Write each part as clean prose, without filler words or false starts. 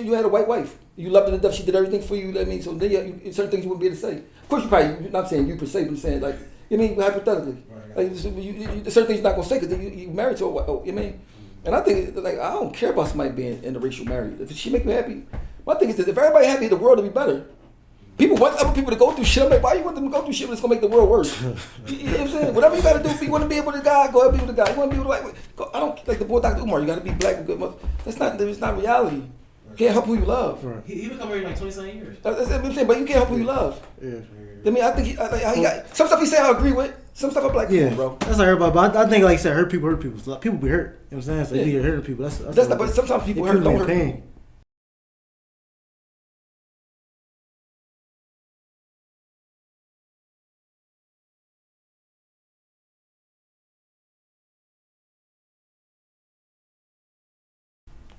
you had a white wife. You loved her to death. She did everything for you. I mean, so then certain things you wouldn't be able to say. Of course, you probably, not saying you per se, but I'm saying like, you mean hypothetically. Right. Like, certain things you're not gonna say because you married to a white. You mean, and I think like I don't care about somebody being interracial married. If she make you happy, my thing is that if everybody happy, the world will be better. People want other people to go through shit. I'm like, why you want them to go through shit that's gonna make the world worse? You know what I'm saying? Whatever you gotta do, if you want to be able to die, go ahead and be with the guy. You want to be with the I don't like the boy Dr. Umar. You gotta be black and good. That's not reality. You can't help who you love. Right. He been coming here like 20-something years. That's what I'm saying, but you can't help who you love. Yeah. I mean, I think he got some stuff he say I agree with. Some stuff I'm like, yeah, bro. That's like everybody. But I think, like you said, hurt people. People be hurt. You know what I'm saying? So you're hurting people. That's not, but sometimes people hurt don't hurt pain.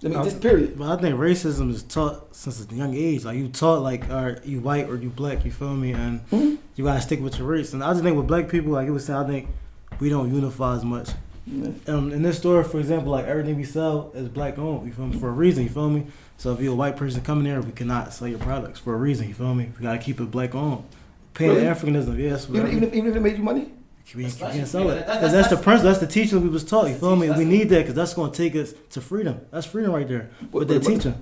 I mean, just period. But I think racism is taught since a young age. Like you taught, like, all right, you white or you black. You feel me? And you gotta stick with your race. And I just think with black people, like you was saying, I think we don't unify as much. In this store, for example, like everything we sell is black owned. You feel me? For a reason. You feel me? So if you're a white person coming there, we cannot sell your products for a reason. You feel me? We gotta keep it black owned. Paying the Africanism, yes. Even if it made you money. We can't sell it. Because that's the principle, that's the teaching we was taught. You feel me? We need that because that's going to take us to freedom. That's freedom right there. With that teaching.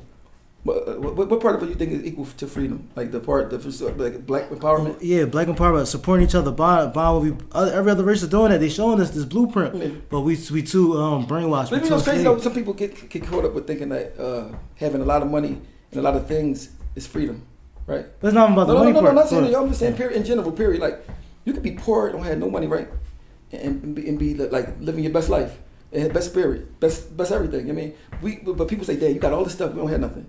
What part of it you think is equal to freedom? Like the part, like black empowerment? Yeah, black empowerment, supporting each other. Every other race is doing that. They showing us this blueprint. Yeah. But we too brainwashed. But you know, it's crazy though. Some people get caught up with thinking that having a lot of money and a lot of things is freedom, right? But it's not about the money part. No, I'm not saying that. I'm just saying period, in general, period. Like, you could be poor, don't have no money, right? And be like living your best life, and have best spirit, best everything. I mean, but people say, "Dad, you got all this stuff, we don't have nothing."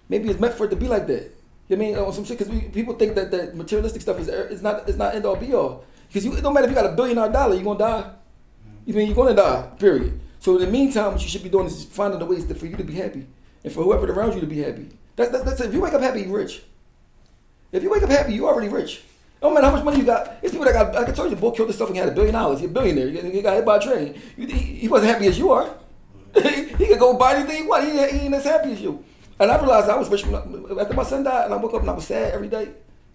Maybe it's meant for it to be like that. You know what I mean, on some shit, because people think that materialistic stuff is not end all be all. Because it don't matter if you got $1 billion, you're gonna die. You mean you're gonna die? Period. So in the meantime, what you should be doing is finding the ways for you to be happy, and for whoever around you to be happy. That's it. If you wake up happy, you're rich. If you wake up happy, you're already rich. It don't matter how much money you got. It's people that got, like I told you, boy killed himself and had $1 billion. He's a billionaire. He got hit by a train. He wasn't happy as you are. He could go buy anything he wanted. He ain't as happy as you. And I realized I was rich after my son died, and I woke up and I was sad every day.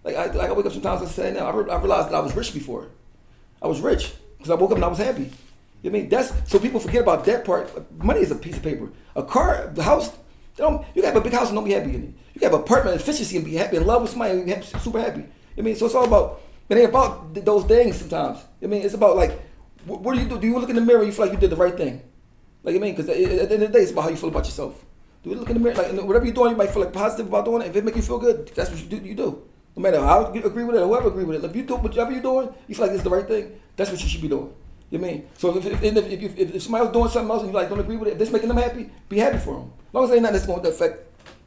Like I wake up sometimes and sad now. I realized that I was rich before. I was rich because I woke up and I was happy. You know what I mean? So people forget about that part. Money is a piece of paper. A car, the house. You can have a big house and don't be happy in it. You can have an apartment efficiency and be happy, in love with somebody and be super happy. I mean, so it's all about, it ain't about those things sometimes. I mean, it's about like, what do you do? Do you look in the mirror and you feel like you did the right thing? Like, I mean, because at the end of the day, it's about how you feel about yourself. Do you look in the mirror, like, whatever you're doing, you might feel like positive about doing it. If it make you feel good, that's what you do. No matter how you agree with it or whoever agree with it. If you do whatever you're doing, you feel like it's the right thing, that's what you should be doing. You know what I mean? So if somebody else doing something else and you like don't agree with it, if it's making them happy, be happy for them. As long as it ain't nothing that's going to affect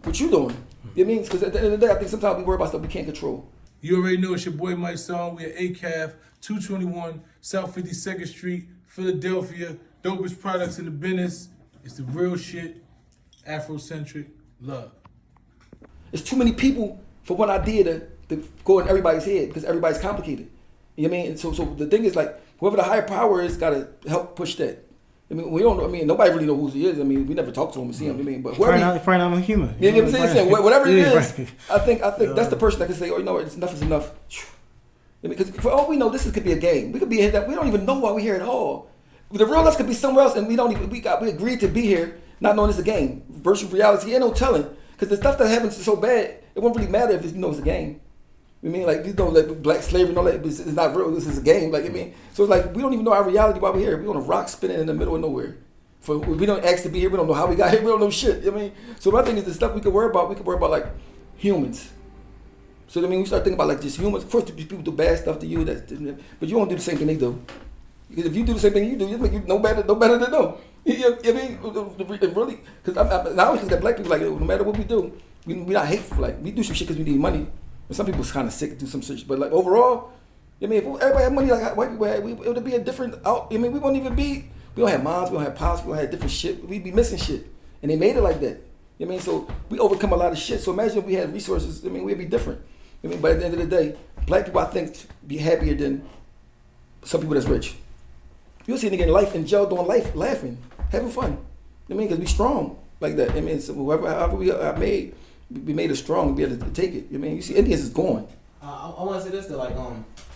what you're doing. You know what I mean? Because at the end of the day, I think sometimes we worry about stuff we can't control. You already know it's your boy Mike Song. We at ACAF, 221 South 52nd Street, Philadelphia. Dopest products in the business. It's the real shit. Afrocentric love. There's too many people for one idea to go in everybody's head because everybody's complicated. You know what I mean? So the thing is, like, whoever the higher power is got to help push that. I mean, we don't know. I mean, nobody really knows who he is. I mean, we never talk to him and see him. I mean, but whoever probably not a human. You know what I'm saying? Whatever it is, I think that's the person that can say, "Oh, you know what? Enough is enough." Because for all we know, this could be a game. We could be here. We don't even know why we're here at all. The real us could be somewhere else, and we don't even. We agreed to be here, not knowing it's a game. Virtual reality, ain't no telling. Because the stuff that happens is so bad, it won't really matter if it's it's a game. I mean, like, like black slavery and all that, it's not real. This is a game. Like, I mean, so it's like we don't even know our reality while we're here. We're on a rock spinning in the middle of nowhere. We don't ask to be here. We don't know how we got here. We don't know shit. I mean, so my thing is the stuff we could worry about. We could worry about like humans. So I mean, we start thinking about like just humans. Of course, people do bad stuff to you, but you won't do the same thing they do. Because if you do the same thing you do, you make you no better than them. You know what I mean? Really, because I always think that black people, like, no matter what we do, we're not hateful. Like, we do some shit because we need money. But some people's kind of sick to do some shit. But like overall, I mean, if everybody had money like white people had, it would be a different out. I mean, we won't even be. We don't have moms. We don't have pops. We don't have different shit. We'd be missing shit, and they made it like that. You know what I mean? So we overcome a lot of shit. So imagine if we had resources. I mean, we'd be different. I mean, but at the end of the day, black people, I think, be happier than some people that's rich. You'll see a nigga in life in jail doing life, laughing, having fun. You know what I mean? Because we strong. like that. I mean, so however we are made, we made us strong to be able to take it. I mean, you see, Indians is gone. I want to say this though, like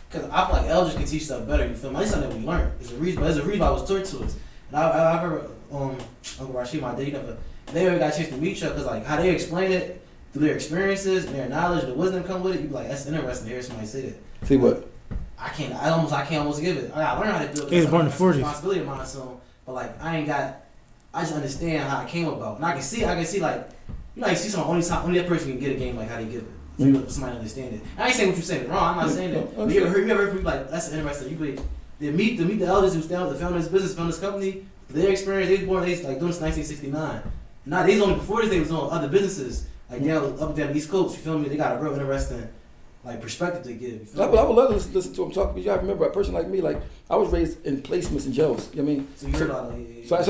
because I feel like elders can teach stuff better. You feel me? At least something that we learned. There's a reason why I was taught to us. And I remember Uncle Rashid, my dad, they ever got a chance to meet you because like how they explain it through their experiences and their knowledge, the wisdom come with it. You be like, that's interesting to hear somebody say that. See what? I can't almost give it. I gotta learn how to do it. He was born in the 40s. Responsibility of mine, so but like I just understand how it came about, and I can see like you see someone only that person can get a game like how they get it. So you let somebody understand it. I ain't saying what you're saying wrong. I'm not saying that. But you ever heard people like that's interesting. They meet the elders who found this business, found this company. Their experience, they was born like doing this 1969. Now these only before this they was on other businesses like down up down the East Coast. You feel me? They got a real interesting like perspective to give. I would love to listen to him talk because you gotta remember a person like me, like I was raised in placements in jails. You know what I mean? So you heard all that. So I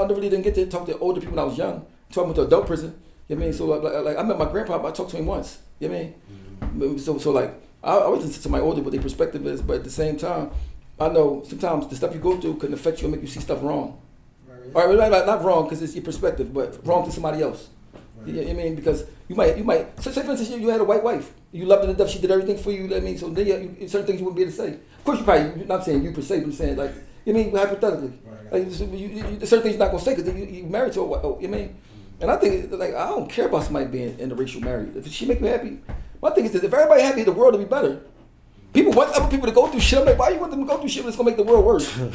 really didn't get to talk to older people when I was young. Talking to adult prison. You know what I mean? So like I met my grandpa, I talked to him once. You know what I mean? So like I always listen to my older what their perspective is, but at the same time, I know sometimes the stuff you go through can affect you and make you see stuff wrong. Right. Or not wrong because it's your perspective, but wrong to somebody else. Right. You know what I mean? Because you might say for instance you had a white wife, you loved her to death, she did everything for you. You know what I mean? So then certain things you wouldn't be able to say. Of course you probably not saying you per se, but I'm saying like you know what I mean hypothetically. Right. Like there's certain things you're not gonna say because you married to a white. You know what I mean? And I think like I don't care about somebody being interracial married. If she make you happy, my thing is this: if everybody happy, the world will be better. People want other people to go through shit. I'm like, why you want them to go through shit that's gonna make the world worse? You know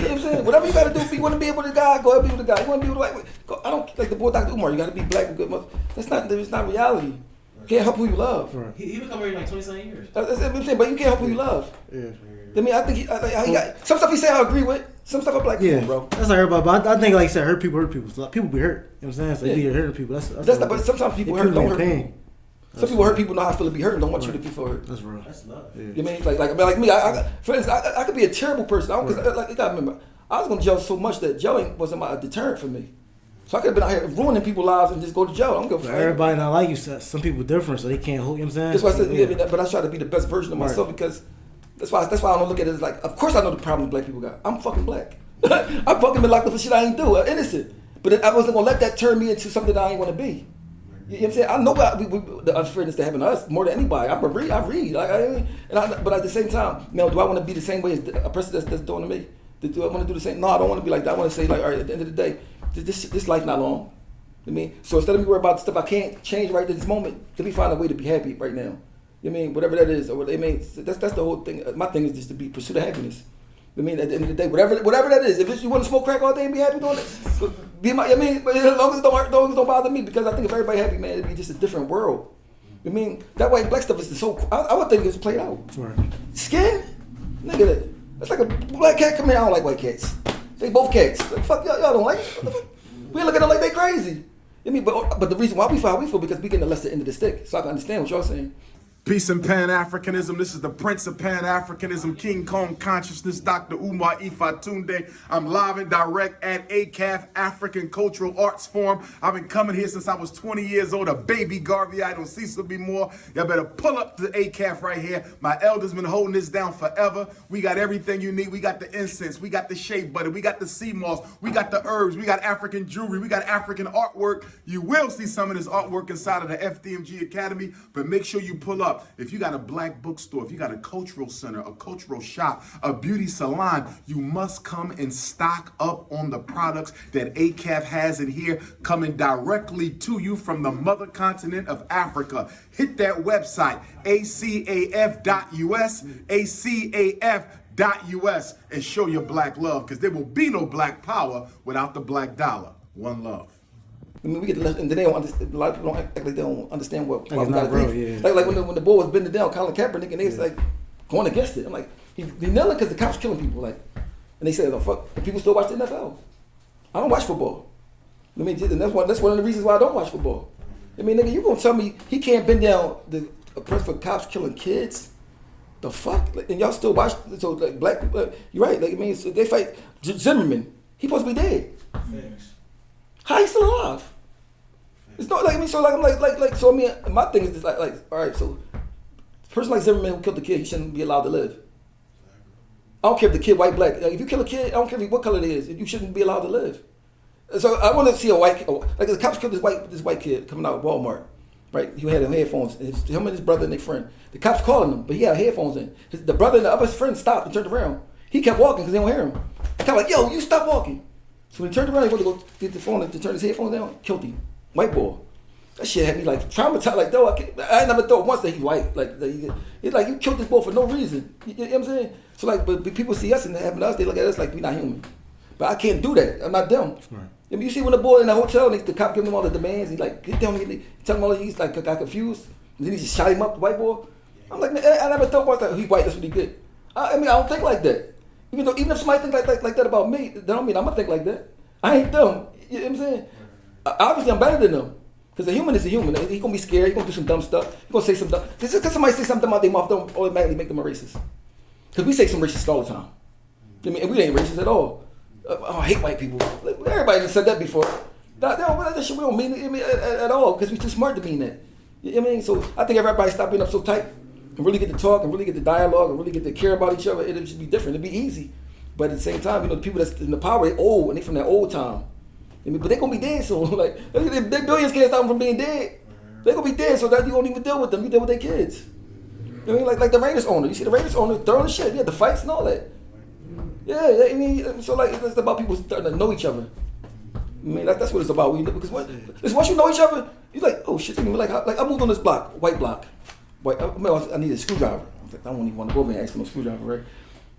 what I'm saying? Whatever you gotta do, if you wanna be able to die, go ahead and be with the guy. You wanna be with the white, go. I don't like the boy Dr. Umar. You gotta be black and good. That's not reality. You can't help who you love. Right. He been coming here like 27 years. That's what I'm saying, but you can't help who you love. Yeah. I mean, I think he got some stuff he say I agree with. Some stuff I'm like, yeah, bro. That's like everybody, but I think like you said, hurt people. So people be hurt. You know what I'm saying? So you hurt people. That's not, but sometimes people hurt don't hurt pain. Some people hurt people know how I feel to be hurt and don't want you to feel hurt. That's real. That's love. Yeah. You know what I mean? Like me, for instance, I could be a terrible person. Because like you gotta remember, I was gonna jail so much that jailing wasn't a deterrent for me. So I could have been out here ruining people's lives and just go to jail. I'm gonna. Everybody not like you. Some people different, so they can't hold. You know what I'm saying? That's why I said, yeah. But I try to be the best version of myself because that's why I don't look at it as like. Of course I know the problems black people got. I'm fucking black. I'm fucking been locked up for shit I ain't do. I'm innocent. But I wasn't gonna let that turn me into something that I ain't want to be. You know what I'm saying? I know about the unfairness that happened to us more than anybody. I read. But at the same time, do I want to be the same way as a person that's doing to me? Do I want to do the same? No, I don't want to be like that. I want to say like, all right, at the end of the day, this life not long. You know what I mean? So instead of me worry about the stuff I can't change right at this moment, let me find a way to be happy right now. You know what I mean? Whatever that is, or what I mean, that's the whole thing. My thing is just to pursue the happiness. I mean, at the end of the day, whatever that is, if you want to smoke crack all day and be happy doing it, but as long as it don't bother me, because I think if everybody happy, man, it'd be just a different world. I mean, that white and black stuff is so. I would think it's played out. Right. Skin, nigga, that's like a black cat. Come here, I don't like white cats. They both cats. Like, fuck y'all don't like it. We look at them like they crazy. I mean, but the reason why we feel because we getting the lesser end of the stick. So I can understand what y'all saying. Peace and Pan-Africanism. This is the Prince of Pan-Africanism, King Kong Consciousness, Dr. Umar Ifatunde. I'm live and direct at ACAF, African Cultural Arts Forum. I've been coming here since I was 20 years old, a baby Garvey. I don't cease to be more. Y'all better pull up to the ACAF right here. My elders been holding this down forever. We got everything you need. We got the incense. We got the shea butter. We got the sea moss. We got the herbs. We got African jewelry. We got African artwork. You will see some of this artwork inside of the FDMG Academy, but make sure you pull up. If you got a black bookstore, if you got a cultural center, a cultural shop, a beauty salon, you must come and stock up on the products that ACAF has in here, coming directly to you from the mother continent of Africa. Hit that website, acaf.us, acaf.us, and show your black love, because there will be no black power without the black dollar. One love. I mean, we get less, and they don't understand. A lot of people don't act like they don't understand what. Like, not real, yeah. Like when the boy was bending down, Colin Kaepernick, and they was like going against it. I'm like, he kneeling because the cops killing people. Like, and they said, "Oh fuck," and people still watch the NFL. I don't watch football. I mean, and that's one of the reasons why I don't watch football. I mean, nigga, you gonna tell me he can't bend down a person for cops killing kids? The fuck? Like, and y'all still watch? So like black people, you're right. Like I mean, so they fight Zimmerman. He supposed to be dead. Thanks. How he still alive? It's not like I mean, so like I'm like so I mean, my thing is just like all right, so a person like Zimmerman who killed the kid, he shouldn't be allowed to live. I don't care if the kid white, black. Like, if you kill a kid, I don't care what color it is, you shouldn't be allowed to live. So I want to see a white, like the cops killed this white kid coming out of Walmart, right? He had headphones. Him and his brother and their friend. The cops calling him, but he had headphones in. The brother and the other friend stopped and turned around. He kept walking because they don't hear him. The cop like, yo, you stop walking. So when he turned around, he went to go get the phone to turn his headphones down. Killed him. White boy. That shit had me like traumatized. Like, though I never thought once that he's white. Like, it's like you killed this boy for no reason. You know what I'm saying? So like, but people see us and it happen to us. They look at us like we not human. But I can't do that. I'm not them. Right. I mean, you see when the boy in the hotel, the cop giving him all the demands. He like get down. He tell him all he's like got confused. And then he just shot him up, the white boy. I'm like, man, I never thought once that he's white. That's what he good. I mean, I don't think like that. Even if somebody think like that about me, that don't mean I'm gonna think like that. I ain't them. You know what I'm saying? Obviously, I'm better than them. Because a human is a human. He gonna be scared. He gonna do some dumb stuff. He gonna say some dumb. Just because somebody say something dumb out their mouth don't automatically make them a racist. Because we say some racist all the time. I mean, and we ain't racist at all. I hate white people. Everybody just said that before. That shit we don't mean it at all. Because we too smart to mean that. You know what I mean? So I think everybody stop being up so tight and really get to talk and really get to dialogue and really get to care about each other. It should be different. It'd be easy. But at the same time, the people that's in the power, they old and they from that old time. I mean, but they gonna be dead soon. Like their billions can't stop them from being dead. They gonna be dead, so that you don't even deal with them. You deal with their kids. You know what I mean? Like the Raiders owner. You see the Raiders owner throwing the shit. Yeah, the fights and all that. Yeah, I mean, so like it's about people starting to know each other. I mean, that's what it's about. Because once you know each other, you're like, oh shit. Like I moved on this block, white block. I need a screwdriver. I don't even want to go over and ask for no screwdriver, right?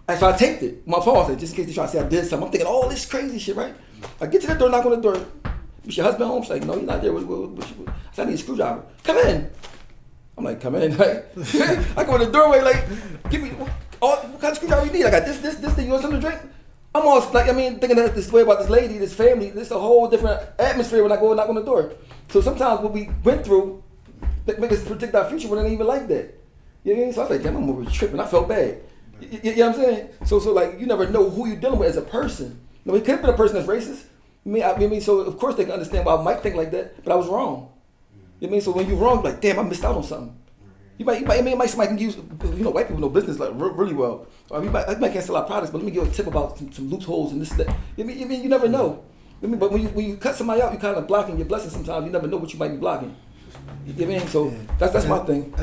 And so I taped it. My phone said, just in case they try to say I did something. I'm thinking all this crazy shit, right? I get to the door, knock on the door. Is your husband home? She's like, no, he's not there. I said, I need a screwdriver. Come in. I'm like, come in. Like, I go in the doorway, like, give me what kind of screwdriver you need? I got this thing. You want something to drink? I'm all like, thinking that this way about this lady, this family. This is a whole different atmosphere when I go and knock on the door. So sometimes what we went through make us predict our future when it ain't even like that. You know what I mean? So I was like, damn, I'm over tripping. I felt bad. You know what I'm saying? So like, you never know who you're dealing with as a person. It could have been a person that's racist. I mean, so of course they can understand why I might think like that, but I was wrong. You know what I mean? So when you're wrong, like, damn, I missed out on something. Somebody can use, white people know business like really well. I might can't sell our products, but let me give a tip about some loopholes and this and that. You mean you never know. But when you cut somebody out, you're kind of blocking your blessing sometimes. You never know what you might be blocking. You know what I mean? So that's my thing.